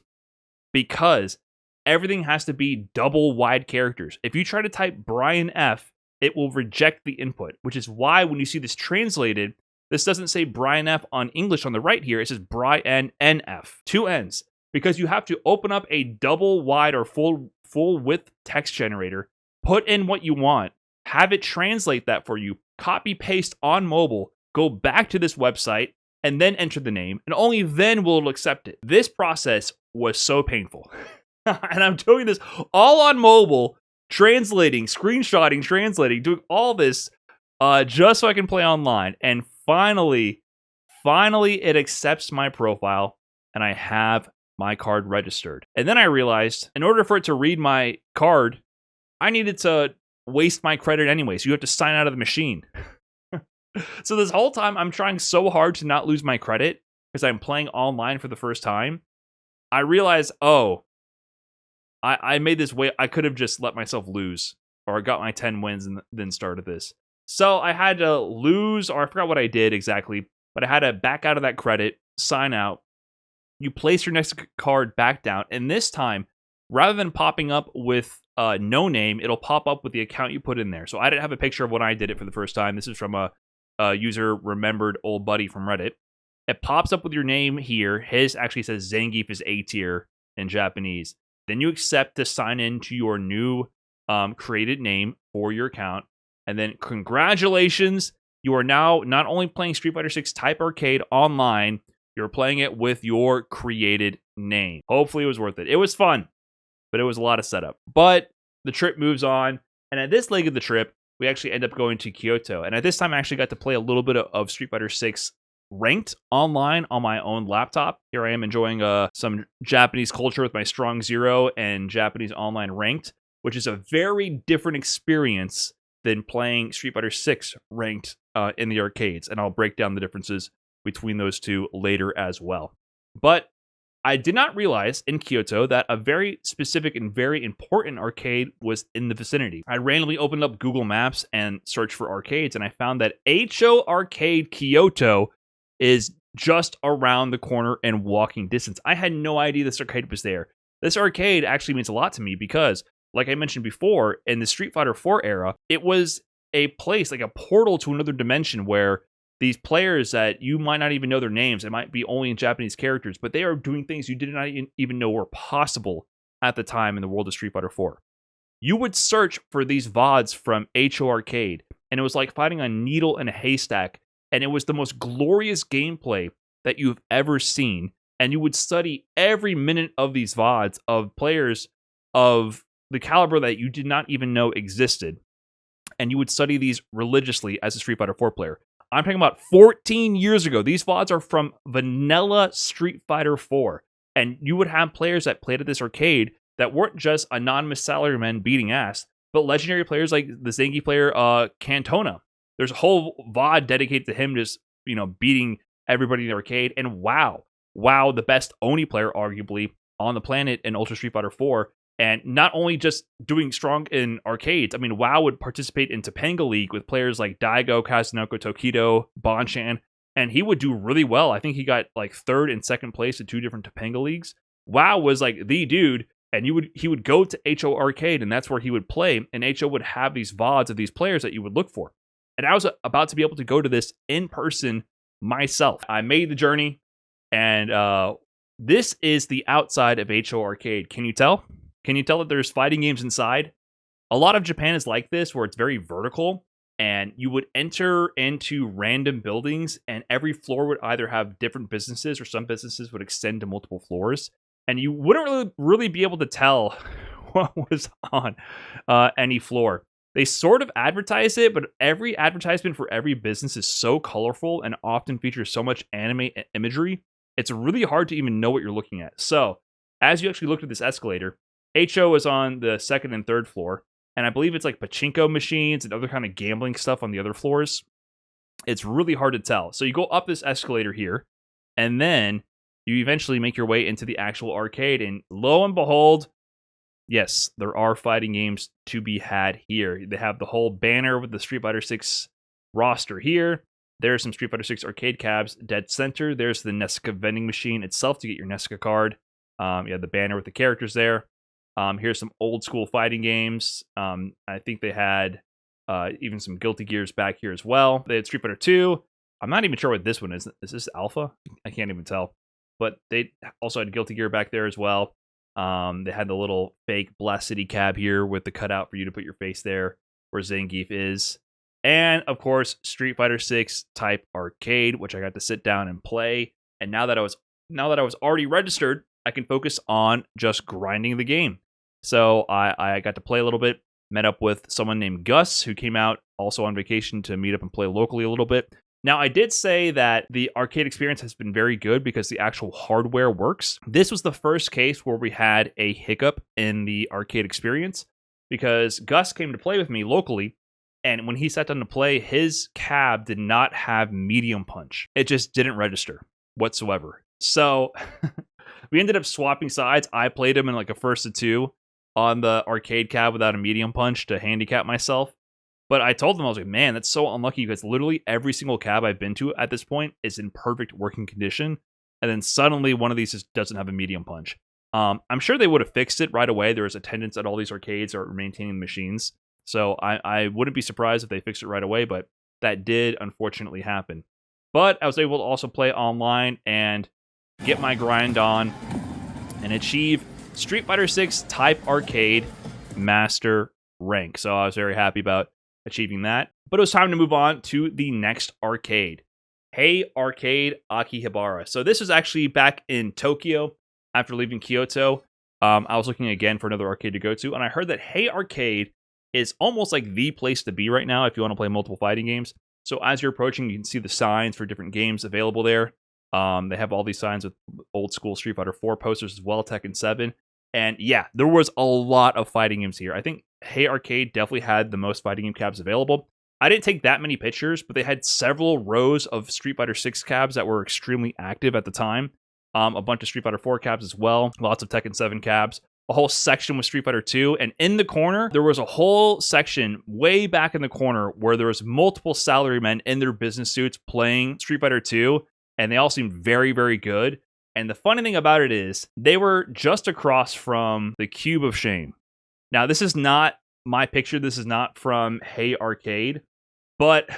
because everything has to be double wide characters. If you try to type Brian F, it will reject the input, which is why when you see this translated, this doesn't say Brian F on English on the right here. It says Brian NF, 2 N's, because you have to open up a double wide or full width text generator, put in what you want, have it translate that for you, copy paste on mobile, go back to this website, and then enter the name, and only then will it accept it. This process was so painful. And I'm doing this all on mobile, translating, screenshotting, translating, doing all this just so I can play online. And finally, it accepts my profile, and I have my card registered. And then I realized, in order for it to read my card, I needed to waste my credit anyway, so you have to sign out of the machine. So this whole time, I'm trying so hard to not lose my credit, because I'm playing online for the first time. I realized, I made this way. I could have just let myself lose, or got my 10 wins and then started this. So I had to lose, or I forgot what I did exactly, but I had to back out of that credit, sign out. You place your next card back down, and this time, rather than popping up with no name, it'll pop up with the account you put in there. So I didn't have a picture of when I did it for the first time. This is from a user remembered old buddy from Reddit. It pops up with your name here. His actually says Zangief is A tier in Japanese. Then you accept to sign in to your new created name for your account. And then congratulations, you are now not only playing Street Fighter 6 Type Arcade online, you're playing it with your created name. Hopefully it was worth it. It was fun, but it was a lot of setup. But the trip moves on, and at this leg of the trip, we actually end up going to Kyoto. And at this time, I actually got to play a little bit of Street Fighter 6 ranked online on my own laptop. Here I am enjoying some Japanese culture with my Strong Zero and Japanese online ranked, which is a very different experience than playing Street Fighter 6 ranked in the arcades. And I'll break down the differences between those two later as well. But I did not realize in Kyoto that a very specific and very important arcade was in the vicinity. I randomly opened up Google Maps and searched for arcades, and I found that A-Cho Arcade Kyoto is just around the corner and walking distance. I had no idea this arcade was there. This arcade actually means a lot to me because, like I mentioned before, in the Street Fighter 4 era, it was a place, like a portal to another dimension where these players that you might not even know their names, it might be only in Japanese characters, but they are doing things you did not even know were possible at the time in the world of Street Fighter 4. You would search for these VODs from A-Cho Arcade, and it was like fighting a needle in a haystack, and it was the most glorious gameplay that you've ever seen, and you would study every minute of these VODs of players of the caliber that you did not even know existed, and you would study these religiously as a Street Fighter 4 player. I'm talking about 14 years ago. These VODs are from vanilla Street Fighter 4. And you would have players that played at this arcade that weren't just anonymous salarymen beating ass, but legendary players like the Zangief player Cantona. There's a whole VOD dedicated to him just, beating everybody in the arcade. And wow, the best Oni player, arguably, on the planet in Ultra Street Fighter 4. And not only just doing strong in arcades, I mean, WoW would participate in Topanga League with players like Daigo, Kazunoko, Tokido, Bonchan, and he would do really well. I think he got like 3rd and 2nd place at 2 different Topanga Leagues. WoW was like the dude, and he would go to A-Cho Arcade, and that's where he would play, and A-Cho would have these VODs of these players that you would look for. And I was about to be able to go to this in person myself. I made the journey, and this is the outside of A-Cho Arcade. Can you tell? Can you tell that there's fighting games inside? A lot of Japan is like this, where it's very vertical, and you would enter into random buildings, and every floor would either have different businesses, or some businesses would extend to multiple floors, and you wouldn't really be able to tell what was on any floor. They sort of advertise it, but every advertisement for every business is so colorful and often features so much anime imagery, it's really hard to even know what you're looking at. So, as you actually looked at this escalator, A-Cho is on the 2nd and 3rd floor, and I believe it's like pachinko machines and other kind of gambling stuff on the other floors. It's really hard to tell. So you go up this escalator here, and then you eventually make your way into the actual arcade, and lo and behold, yes, there are fighting games to be had here. They have the whole banner with the Street Fighter 6 roster here. There's some Street Fighter 6 arcade cabs dead center. There's the Nesica vending machine itself to get your Nesica card. You have the banner with the characters there. Here's some old school fighting games. I think they had even some Guilty Gears back here as well. They had Street Fighter 2. I'm not even sure what this one is. Is this Alpha? I can't even tell. But they also had Guilty Gear back there as well. They had the little fake Blast City cab here with the cutout for you to put your face there where Zangief is. And, of course, Street Fighter 6 type arcade, which I got to sit down and play. And now that I was already registered, I can focus on just grinding the game. So I got to play a little bit, met up with someone named Gus, who came out also on vacation to meet up and play locally a little bit. Now, I did say that the arcade experience has been very good because the actual hardware works. This was the first case where we had a hiccup in the arcade experience because Gus came to play with me locally, and when he sat down to play, his cab did not have medium punch. It just didn't register whatsoever. So we ended up swapping sides. I played him in like a 1st to 2 on the arcade cab without a medium punch to handicap myself. But I told them, I was like, man, that's so unlucky because literally every single cab I've been to at this point is in perfect working condition. And then suddenly one of these just doesn't have a medium punch. I'm sure they would have fixed it right away. There was attendants at all these arcades that are maintaining the machines. So I wouldn't be surprised if they fixed it right away, but that did unfortunately happen. But I was able to also play online and get my grind on and achieve Street Fighter 6 Type Arcade Master rank. So I was very happy about achieving that. But it was time to move on to the next arcade. Hey Arcade Akihabara. So this was actually back in Tokyo after leaving Kyoto. I was looking again for another arcade to go to, and I heard that Hey Arcade is almost like the place to be right now if you want to play multiple fighting games. So as you're approaching, you can see the signs for different games available there. They have all these signs with old school Street Fighter 4 posters as well, Tekken 7. And yeah, there was a lot of fighting games here. I think Hey Arcade definitely had the most fighting game cabs available. I didn't take that many pictures, but they had several rows of Street Fighter 6 cabs that were extremely active at the time. a bunch of Street Fighter 4 cabs as well, lots of Tekken 7 cabs, a whole section with Street Fighter 2, and in the corner, there was a whole section way back in the corner where there was multiple salarymen in their business suits playing Street Fighter 2, and they all seemed very, very good. And the funny thing about it is, they were just across from the Cube of Shame. Now, this is not my picture, this is not from Hey Arcade, but,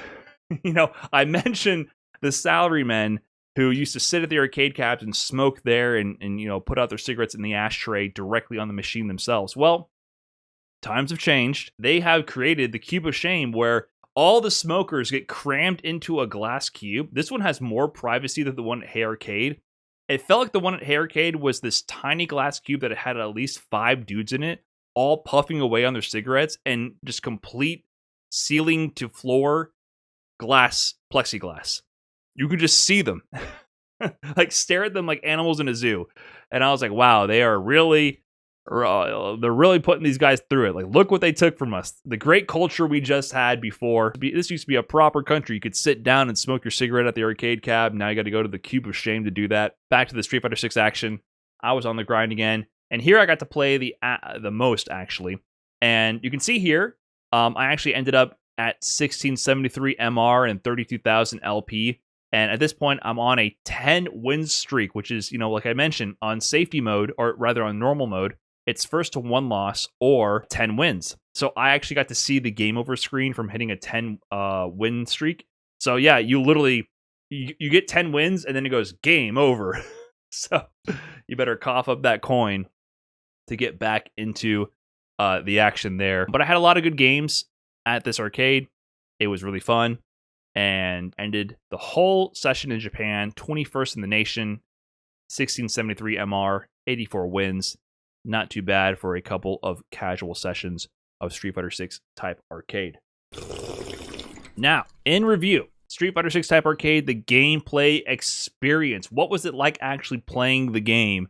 you know, I mentioned the salarymen who used to sit at the arcade cabs and smoke there and you know, put out their cigarettes in the ashtray directly on the machine themselves. Well, times have changed. They have created the Cube of Shame where all the smokers get crammed into a glass cube. This one has more privacy than the one at Hey Arcade. It felt like the one at Hey Arcade was this tiny glass cube that had at least 5 dudes in it, all puffing away on their cigarettes, and just complete ceiling to floor glass, plexiglass. You could just see them, like stare at them like animals in a zoo. And I was like, wow, they are really, they're really putting these guys through it. Like, look what they took from us. The great culture we just had before. This used to be a proper country. You could sit down and smoke your cigarette at the arcade cab. Now you got to go to the Cube of Shame to do that. Back to the Street Fighter 6 action. I was on the grind again. And here I got to play the most, actually. And you can see here, I actually ended up at 1673 MR and 32,000 LP. And at this point, I'm on a 10-win streak, which is, you know, like I mentioned, on safety mode, or rather on normal mode, it's first to 1 loss or 10 wins. So I actually got to see the game over screen from hitting a 10 win streak. So yeah, you literally, you get 10 wins and then it goes game over. So you better cough up that coin to get back into the action there. But I had a lot of good games at this arcade. It was really fun. And ended the whole session in Japan, 21st in the nation, 1673 MR, 84 wins. Not too bad for a couple of casual sessions of Street Fighter 6 Type Arcade. Now, in review, Street Fighter 6 Type Arcade, the gameplay experience. What was it like actually playing the game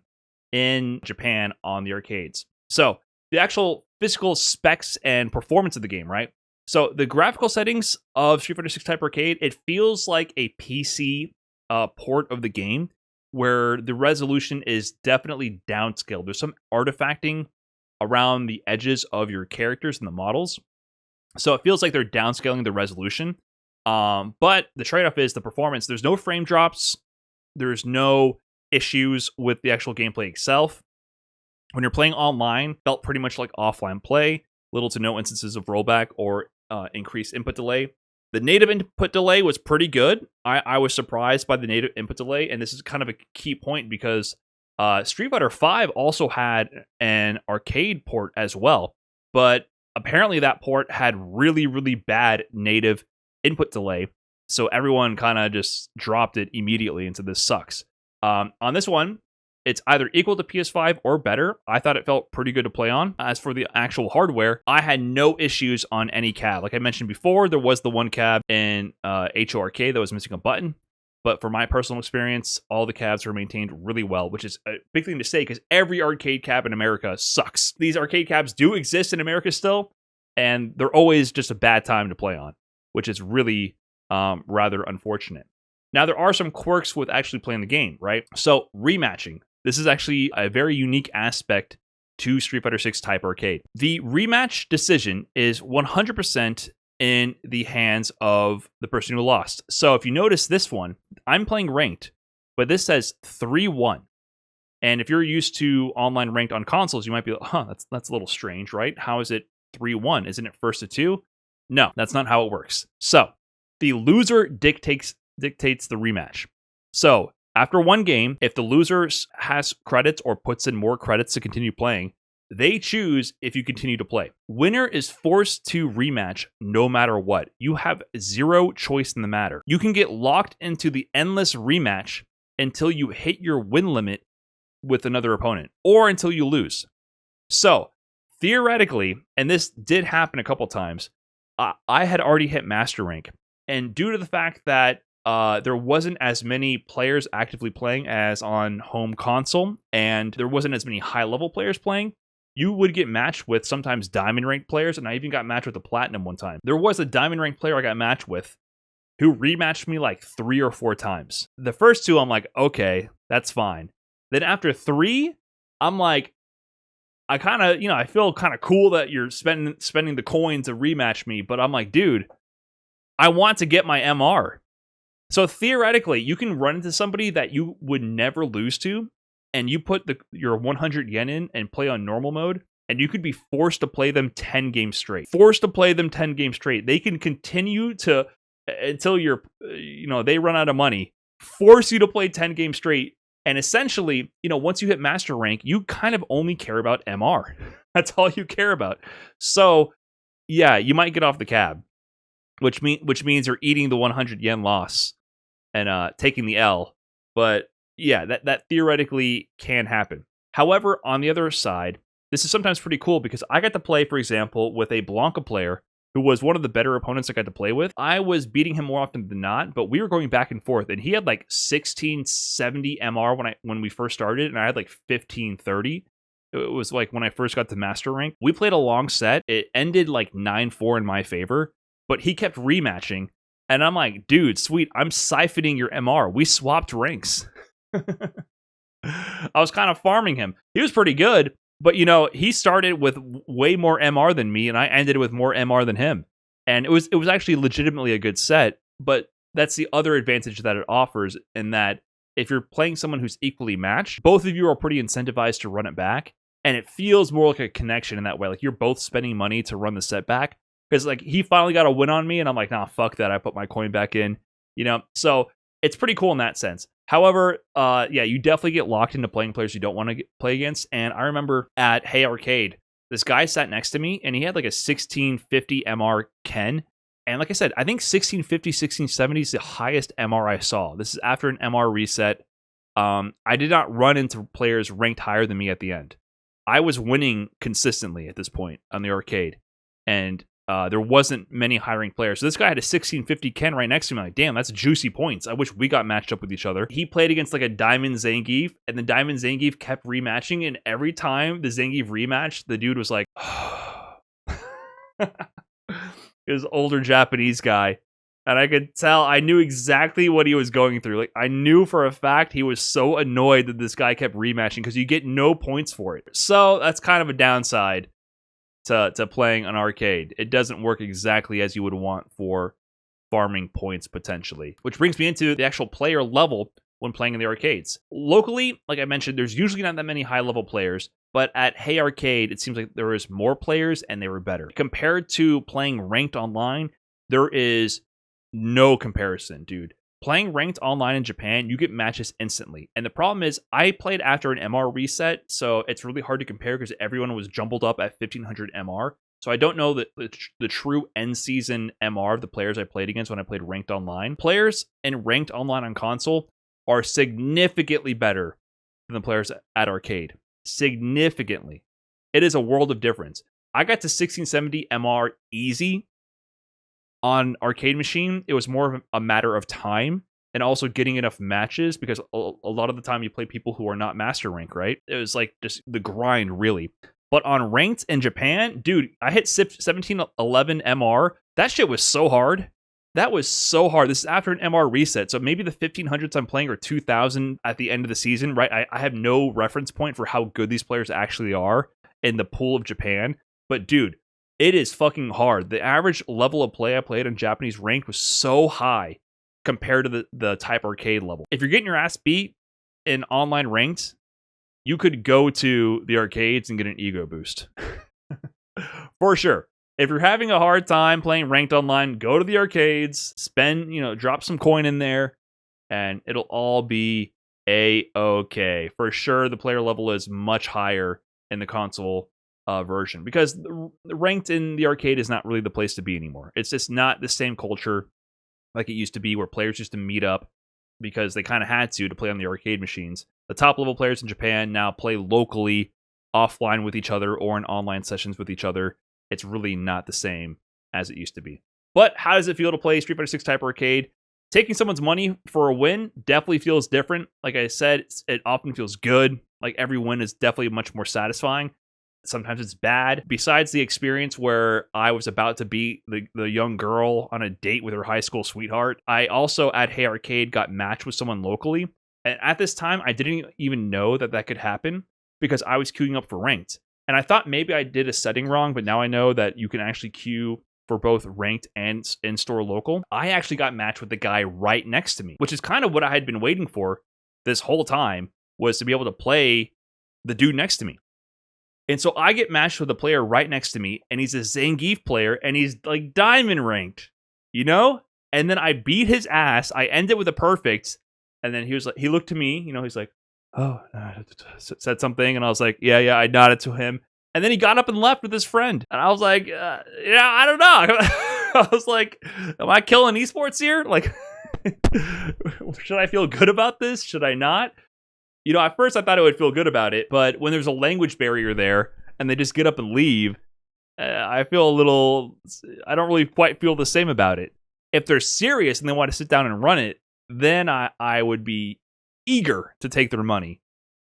in Japan on the arcades? So, the actual physical specs and performance of the game, right? So the graphical settings of Street Fighter 6 Type Arcade, it feels like a PC port of the game where the resolution is definitely downscaled. There's some artifacting around the edges of your characters and the models. So it feels like they're downscaling the resolution. But the trade-off is the performance. There's no frame drops. There's no issues with the actual gameplay itself. When you're playing online, it felt pretty much like offline play. Little to no instances of rollback or increased input delay. The native input delay was pretty good. I was surprised by the native input delay, and this is kind of a key point because Street Fighter V also had an arcade port as well, but apparently that port had really, really bad native input delay, so everyone kind of just dropped it immediately into this sucks. On this one, it's either equal to PS5 or better. I thought it felt pretty good to play on. As for the actual hardware, I had no issues on any cab. Like I mentioned before, there was the one cab in A-Cho Arcade that was missing a button. But for my personal experience, all the cabs were maintained really well, which is a big thing to say because every arcade cab in America sucks. These arcade cabs do exist in America still, and they're always just a bad time to play on, which is really rather unfortunate. Now, there are some quirks with actually playing the game, right? So, rematching. This is actually a very unique aspect to Street Fighter 6 Type Arcade. The rematch decision is 100% in the hands of the person who lost. So if you notice this one, I'm playing ranked, but this says 3-1. And if you're used to online ranked on consoles, you might be like, that's a little strange, right? How is it 3-1? Isn't it first to 2? No, that's not how it works. So the loser dictates the rematch. So after one game, if the loser has credits or puts in more credits to continue playing, they choose if you continue to play. Winner is forced to rematch no matter what. You have zero choice in the matter. You can get locked into the endless rematch until you hit your win limit with another opponent, or until you lose. So, theoretically, and this did happen a couple times, I had already hit master rank. And due to the fact that there wasn't as many players actively playing as on home console, and there wasn't as many high-level players playing, you would get matched with sometimes diamond ranked players, and I even got matched with a platinum one time. There was a diamond ranked player I got matched with who rematched me like 3 or 4 times. The first 2, I'm like, okay, that's fine. Then after 3, I'm like, I kind of, I feel kind of cool that you're spending the coin to rematch me, but I'm like, dude, I want to get my MR. So theoretically, you can run into somebody that you would never lose to, and you put your 100 yen in and play on normal mode, and you could be forced to play them 10 games straight. They can continue to, until they run out of money, force you to play 10 games straight. And essentially, once you hit master rank, you kind of only care about MR. That's all you care about. So, yeah, you might get off the cab, which means you're eating the 100 yen loss and taking the L. But yeah, that theoretically can happen. However, on the other side, this is sometimes pretty cool because I got to play, for example, with a Blanca player who was one of the better opponents I got to play with. I was beating him more often than not, but we were going back and forth, and he had like 1670 MR when we first started, and I had like 1530. It was like when I first got to master rank. We played a long set. It ended like 9-4 in my favor, but he kept rematching, and I'm like, dude, sweet, I'm siphoning your MR. We swapped ranks. I was kind of farming him. He was pretty good, but, he started with way more MR than me, and I ended with more MR than him. And it was actually legitimately a good set, but that's the other advantage that it offers, in that if you're playing someone who's equally matched, both of you are pretty incentivized to run it back, and it feels more like a connection in that way. Like, you're both spending money to run the set back, because, like, he finally got a win on me, and I'm like, nah, fuck that, I put my coin back in, So it's pretty cool in that sense. However, you definitely get locked into playing players you don't want to play against. And I remember at Hey Arcade, this guy sat next to me, and he had like a 1650 MR Ken. And like I said, I think 1650, 1670 is the highest MR I saw. This is after an MR reset. I did not run into players ranked higher than me at the end. I was winning consistently at this point on the arcade. And there wasn't many high-ranked players. So this guy had a 1650 Ken right next to me. I'm like, damn, that's juicy points. I wish we got matched up with each other. He played against like a Diamond Zangief, and the Diamond Zangief kept rematching, and every time the Zangief rematched, the dude was like, he was an older Japanese guy. And I could tell, I knew exactly what he was going through. Like, I knew for a fact he was so annoyed that this guy kept rematching, because you get no points for it. So that's kind of a downside to playing an arcade. It doesn't work exactly as you would want for farming points, potentially. Which brings me into the actual player level when playing in the arcades. Locally, like I mentioned, there's usually not that many high-level players, but at Hey Arcade, it seems like there was more players, and they were better. Compared to playing ranked online, there is no comparison, dude. Playing ranked online in Japan, you get matches instantly. And the problem is, I played after an MR reset, so it's really hard to compare because everyone was jumbled up at 1500 MR. So I don't know the true end season MR of the players I played against when I played ranked online. Players in ranked online on console are significantly better than the players at arcade. Significantly. It is a world of difference. I got to 1670 MR easy on arcade machine. It was more of a matter of time and also getting enough matches, because a lot of the time you play people who are not master rank, right? It was like just the grind, really. But on ranked in Japan, dude, I hit 1711 MR. That shit was so hard. That was so hard. This is after an MR reset, so maybe the 1500s I'm playing are 2000 at the end of the season, right? I have no reference point for how good these players actually are in the pool of Japan. But dude, it is fucking hard. The average level of play I played on Japanese ranked was so high compared to the type arcade level. If you're getting your ass beat in online ranked, you could go to the arcades and get an ego boost. For sure. If you're having a hard time playing ranked online, go to the arcades, drop some coin in there, and it'll all be A-okay. For sure, the player level is much higher in the console version, because the ranked in the arcade is not really the place to be anymore. It's just not the same culture like it used to be, where players used to meet up because they kind of had to play on the arcade machines. The top level players in Japan now play locally, offline with each other, or in online sessions with each other. It's really not the same as it used to be. But how does it feel to play Street Fighter 6 type arcade? Taking someone's money for a win definitely feels different. Like I said, it often feels good. Like, every win is definitely much more satisfying. Sometimes it's bad. Besides the experience where I was about to beat the young girl on a date with her high school sweetheart, I also at Hey Arcade got matched with someone locally, And at this time, I didn't even know that that could happen because I was queuing up for ranked. And I thought maybe I did a setting wrong, but now I know that you can actually queue for both ranked and in-store local. I actually got matched with the guy right next to me, which is kind of what I had been waiting for this whole time, was to be able to play the dude next to me. And so I get matched with a player right next to me, and he's a Zangief player, and he's like diamond ranked, you know? And then I beat his ass. I end it with a perfect, and then he was like, he looked to me, you know, he's like, oh, said something, and I was like, yeah, I nodded to him. And then he got up and left with his friend. And I was like, yeah, I don't know. I was like, am I killing esports here? Like, should I feel good about this? Should I not? You know, at first I thought I would feel good about it, but when there's a language barrier there and they just get up and leave, I feel a little, I don't really quite feel the same about it. If they're serious and they want to sit down and run it, then I would be eager to take their money.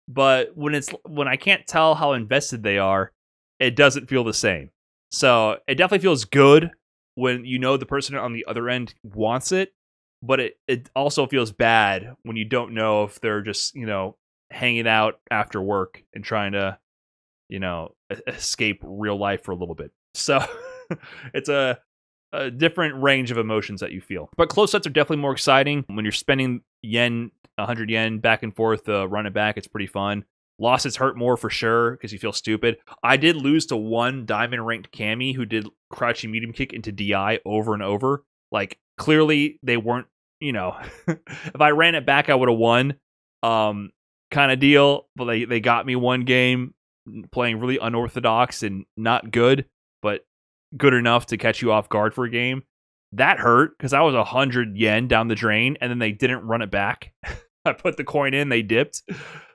But when I can't tell how invested they are, it doesn't feel the same. So it definitely feels good when you know the person on the other end wants it, but it also feels bad when you don't know if they're just, you know, hanging out after work and trying to, you know, escape real life for a little bit. So it's a different range of emotions that you feel. But close sets are definitely more exciting. When you're spending 100 yen back and forth, run it back, it's pretty fun. Losses hurt more for sure because you feel stupid. I did lose to one diamond ranked Cammy who did crouching medium kick into DI over and over. Like, clearly they weren't, you know, if I ran it back, I would have won, kind of deal. But they got me one game playing really unorthodox and not good, but good enough to catch you off guard for a game. That hurt because I was 100 yen down the drain and then they didn't run it back. I put the coin in, they dipped.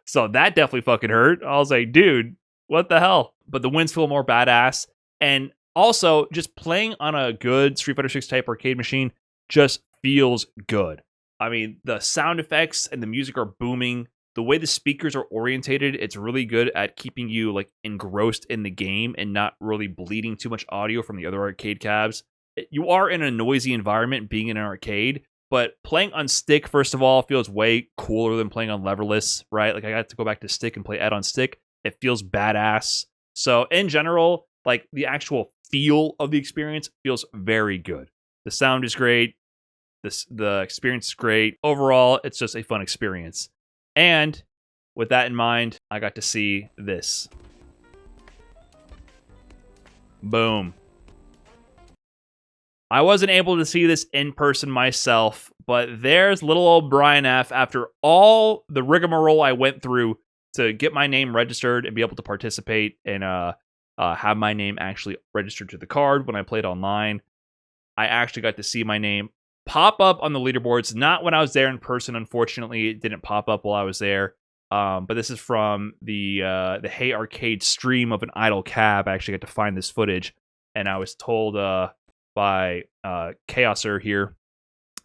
So that definitely fucking hurt. I was like, dude, what the hell? But the wins feel more badass. And also, just playing on a good Street Fighter 6 type arcade machine just feels good. I mean, the sound effects and the music are booming. The way the speakers are orientated, it's really good at keeping you like engrossed in the game and not really bleeding too much audio from the other arcade cabs. You are in a noisy environment being in an arcade, but playing on stick, first of all, feels way cooler than playing on leverless, right? Like, I got to go back to stick and play Ed on stick. It feels badass. So in general, like, the actual feel of the experience feels very good. The sound is great. The experience is great. Overall, it's just a fun experience. And with that in mind, I got to see this. Boom. I wasn't able to see this in person myself, but there's little old Brian F. After all the rigmarole I went through to get my name registered and be able to participate and have my name actually registered to the card when I played online, I actually got to see my name pop up on the leaderboards. Not when I was there in person, unfortunately. It didn't pop up while I was there. But this is from the Hey Arcade stream of an idle cab. I actually got to find this footage, and I was told by Chaoser here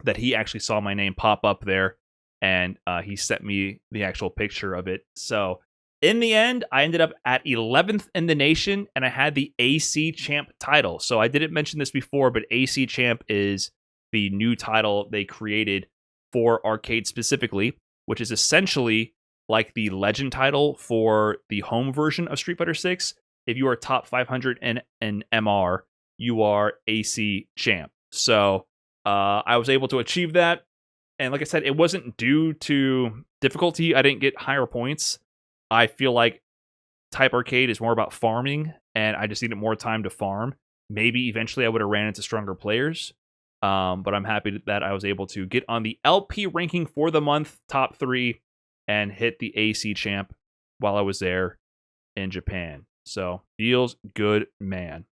that he actually saw my name pop up there, and he sent me the actual picture of it. So in the end, I ended up at 11th in the nation, and I had the AC Champ title. So I didn't mention this before, but AC Champ is the new title they created for arcade specifically, which is essentially like the legend title for the home version of Street Fighter 6. If you are top 500 in MR, you are AC Champ. So I was able to achieve that. And like I said, it wasn't due to difficulty. I didn't get higher points. I feel like Type Arcade is more about farming, and I just needed more time to farm. Maybe eventually I would have ran into stronger players. But I'm happy that I was able to get on the LP ranking for the month, top 3, and hit the AC Champ while I was there in Japan. So, feels good, man.